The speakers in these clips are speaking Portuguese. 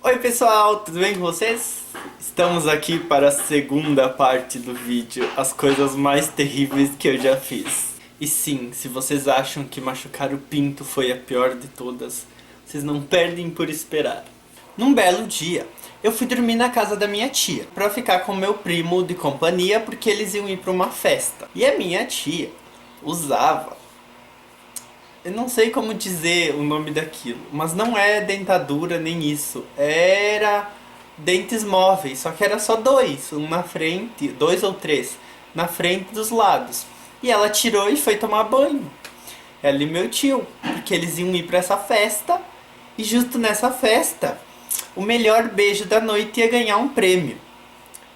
Oi pessoal, tudo bem com vocês? Estamos aqui para a segunda parte do vídeo, as coisas mais terríveis que eu já fiz. E sim, se vocês acham que machucar o pinto foi a pior de todas, vocês não perdem por esperar. Num belo dia, eu fui dormir na casa da minha tia, para ficar com meu primo de companhia porque eles iam ir para uma festa. E a minha tia usava, eu não sei como dizer o nome daquilo, mas não é dentadura nem isso. Era dentes móveis, só que era só dois, um na frente, dois ou três, na frente dos lados. E ela tirou e foi tomar banho. Ela e meu tio, porque eles iam ir para essa festa. E justo nessa festa, o melhor beijo da noite ia ganhar um prêmio.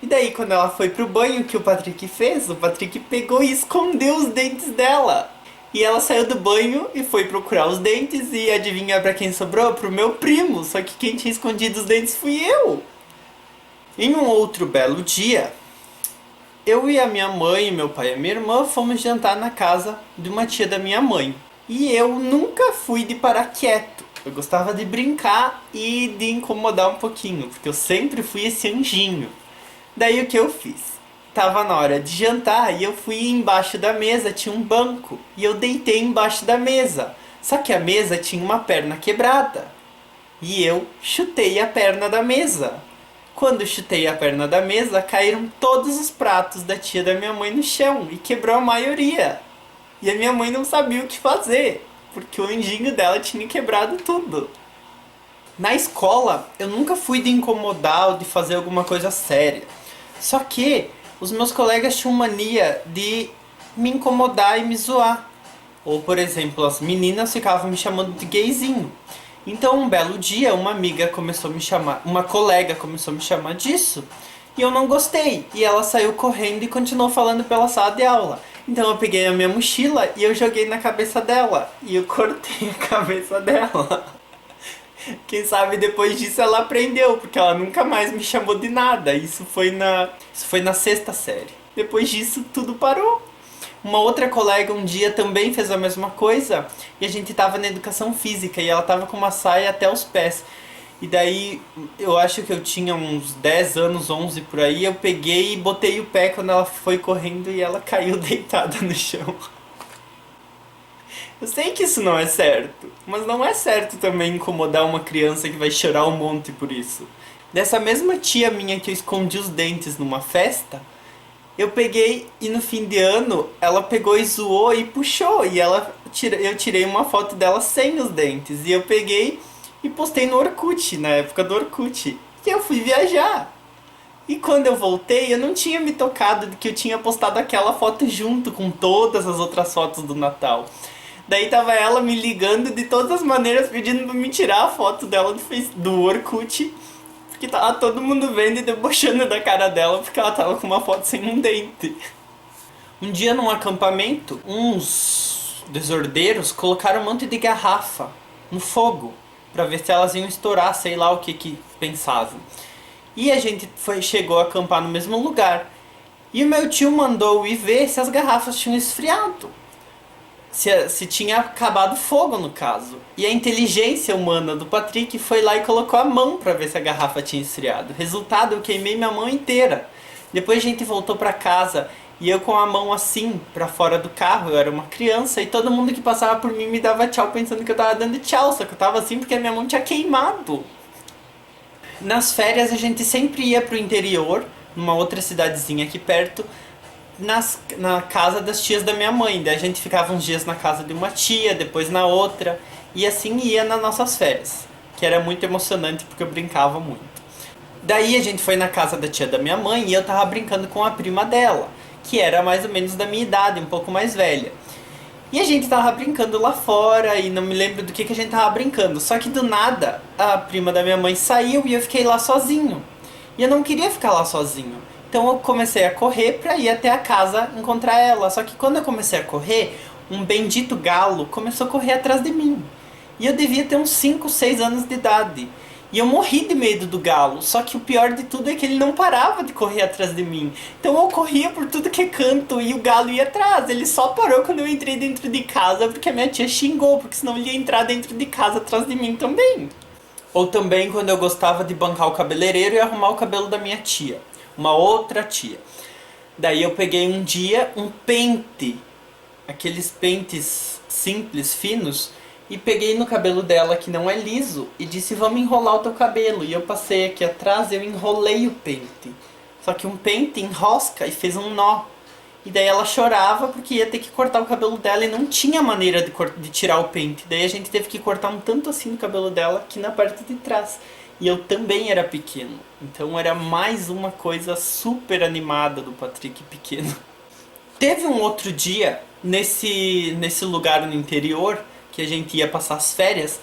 E daí quando ela foi pro banho, o que o Patrick fez? O Patrick pegou e escondeu os dentes dela. E ela saiu do banho e foi procurar os dentes e adivinha pra quem sobrou? Pro meu primo, só que quem tinha escondido os dentes fui eu. Em um outro belo dia, eu e a minha mãe, meu pai e a minha irmã fomos jantar na casa de uma tia da minha mãe. E eu nunca fui de parar quieto. Eu gostava de brincar e de incomodar um pouquinho, porque eu sempre fui esse anjinho. Daí o que eu fiz? Tava na hora de jantar e eu fui embaixo da mesa, tinha um banco. E eu deitei embaixo da mesa. Só que a mesa tinha uma perna quebrada. E eu chutei a perna da mesa. Quando chutei a perna da mesa, caíram todos os pratos da tia da minha mãe no chão e quebrou a maioria. E a minha mãe não sabia o que fazer, porque o anjinho dela tinha quebrado tudo. Na escola, eu nunca fui de incomodar ou de fazer alguma coisa séria. Só que os meus colegas tinham mania de me incomodar e me zoar. Ou, por exemplo, as meninas ficavam me chamando de gayzinho. Então, um belo dia, uma amiga começou a me chamar, uma colega começou a me chamar disso. E eu não gostei. E ela saiu correndo e continuou falando pela sala de aula. Então eu peguei a minha mochila e eu joguei na cabeça dela. E eu cortei a cabeça dela. Quem sabe depois disso ela aprendeu, porque ela nunca mais me chamou de nada. Isso foi na sexta série. Depois disso tudo parou. Uma outra colega um dia também fez a mesma coisa e a gente tava na educação física e ela tava com uma saia até os pés. E daí eu acho que eu tinha uns 10 anos, 11 por aí, eu peguei e botei o pé quando ela foi correndo e ela caiu deitada no chão. Eu sei que isso não é certo, mas não é certo também incomodar uma criança que vai chorar um monte por isso. Dessa mesma tia minha que eu escondi os dentes numa festa, eu peguei e no fim de ano ela pegou e zoou e puxou e eu tirei uma foto dela sem os dentes e eu peguei e postei no Orkut, na época do Orkut. E eu fui viajar. E quando eu voltei, eu não tinha me tocado de que eu tinha postado aquela foto junto com todas as outras fotos do Natal. Daí tava ela me ligando de todas as maneiras, pedindo pra me tirar a foto dela do Orkut. Porque tava todo mundo vendo e debochando da cara dela, porque ela tava com uma foto sem um dente. Um dia num acampamento, uns desordeiros colocaram um monte de garrafa no fogo, pra ver se elas iam estourar, sei lá o que pensavam. E a gente chegou a acampar no mesmo lugar. E o meu tio mandou ir ver se as garrafas tinham esfriado. Se tinha acabado fogo no caso. E a inteligência humana do Patrick foi lá e colocou a mão pra ver se a garrafa tinha esfriado. Resultado, eu queimei minha mão inteira. Depois a gente voltou pra casa e eu com a mão assim pra fora do carro, eu era uma criança e todo mundo que passava por mim me dava tchau pensando que eu tava dando tchau, só que eu tava assim porque a minha mão tinha queimado. Nas férias a gente sempre ia pro interior, numa outra cidadezinha aqui perto, na casa das tias da minha mãe. Daí a gente ficava uns dias na casa de uma tia, depois na outra, e assim ia nas nossas férias, que era muito emocionante porque eu brincava muito. Daí a gente foi na casa da tia da minha mãe e eu tava brincando com a prima dela, que era mais ou menos da minha idade, um pouco mais velha. E a gente tava brincando lá fora e não me lembro do que a gente tava brincando. Só que do nada a prima da minha mãe saiu e eu fiquei lá sozinho. E eu não queria ficar lá sozinho. Então eu comecei a correr pra ir até a casa encontrar ela. Só que quando eu comecei a correr, um bendito galo começou a correr atrás de mim. E eu devia ter uns 5, 6 anos de idade. E eu morri de medo do galo. Só que o pior de tudo é que ele não parava de correr atrás de mim. Então eu corria por tudo que é canto e o galo ia atrás. Ele só parou quando eu entrei dentro de casa porque a minha tia xingou, porque senão ele ia entrar dentro de casa atrás de mim também. Ou também quando eu gostava de bancar o cabeleireiro e arrumar o cabelo da minha tia, uma outra tia. Daí eu peguei um dia um pente, aqueles pentes simples, finos, e peguei no cabelo dela que não é liso e disse: vamos enrolar o teu cabelo. E eu passei aqui atrás e eu enrolei o pente. Só que um pente enrosca e fez um nó. E daí ela chorava porque ia ter que cortar o cabelo dela e não tinha maneira de tirar o pente. Daí a gente teve que cortar um tanto assim no cabelo dela aqui na parte de trás. E eu também era pequeno. Então era mais uma coisa super animada do Patrick pequeno. Teve um outro dia nesse lugar no interior que a gente ia passar as férias,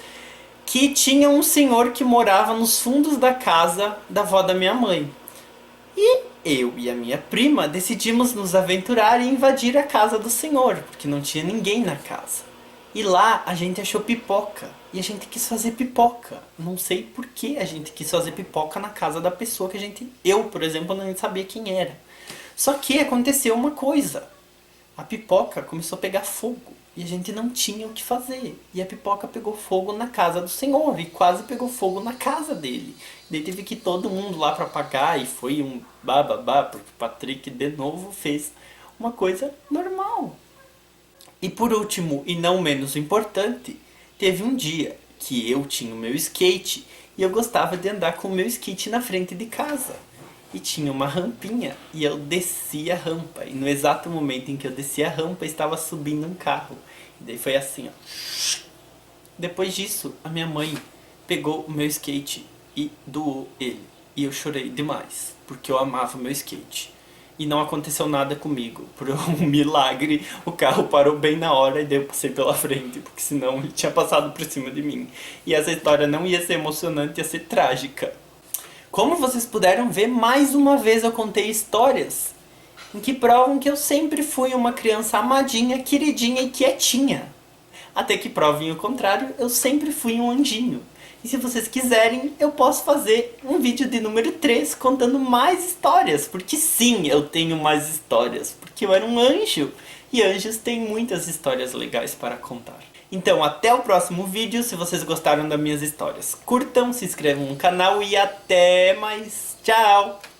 que tinha um senhor que morava nos fundos da casa da avó da minha mãe. E eu e a minha prima decidimos nos aventurar e invadir a casa do senhor, porque não tinha ninguém na casa. E lá a gente achou pipoca, e a gente quis fazer pipoca. Não sei por que a gente quis fazer pipoca na casa da pessoa que a gente... Eu, por exemplo, não sabia quem era. Só que aconteceu uma coisa. A pipoca começou a pegar fogo e a gente não tinha o que fazer. E a pipoca pegou fogo na casa do senhor e quase pegou fogo na casa dele. Daí teve que ir todo mundo lá para apagar e foi um bababá, porque o Patrick de novo fez uma coisa normal. E por último, e não menos importante, teve um dia que eu tinha o meu skate e eu gostava de andar com o meu skate na frente de casa. E tinha uma rampinha e eu desci a rampa. E no exato momento em que eu desci a rampa, estava subindo um carro. E daí foi assim, ó. Depois disso, a minha mãe pegou o meu skate e doou ele. E eu chorei demais, porque eu amava o meu skate. E não aconteceu nada comigo. Por um milagre, o carro parou bem na hora e daí eu passei pela frente, porque senão ele tinha passado por cima de mim. E essa história não ia ser emocionante, ia ser trágica. Como vocês puderam ver, mais uma vez eu contei histórias em que provam que eu sempre fui uma criança amadinha, queridinha e quietinha. Até que provem o contrário, eu sempre fui um anjinho. E se vocês quiserem, eu posso fazer um vídeo de número 3 contando mais histórias. Porque sim, eu tenho mais histórias. Porque eu era um anjo. E anjos têm muitas histórias legais para contar. Então até o próximo vídeo, se vocês gostaram das minhas histórias. Curtam, se inscrevam no canal e até mais. Tchau!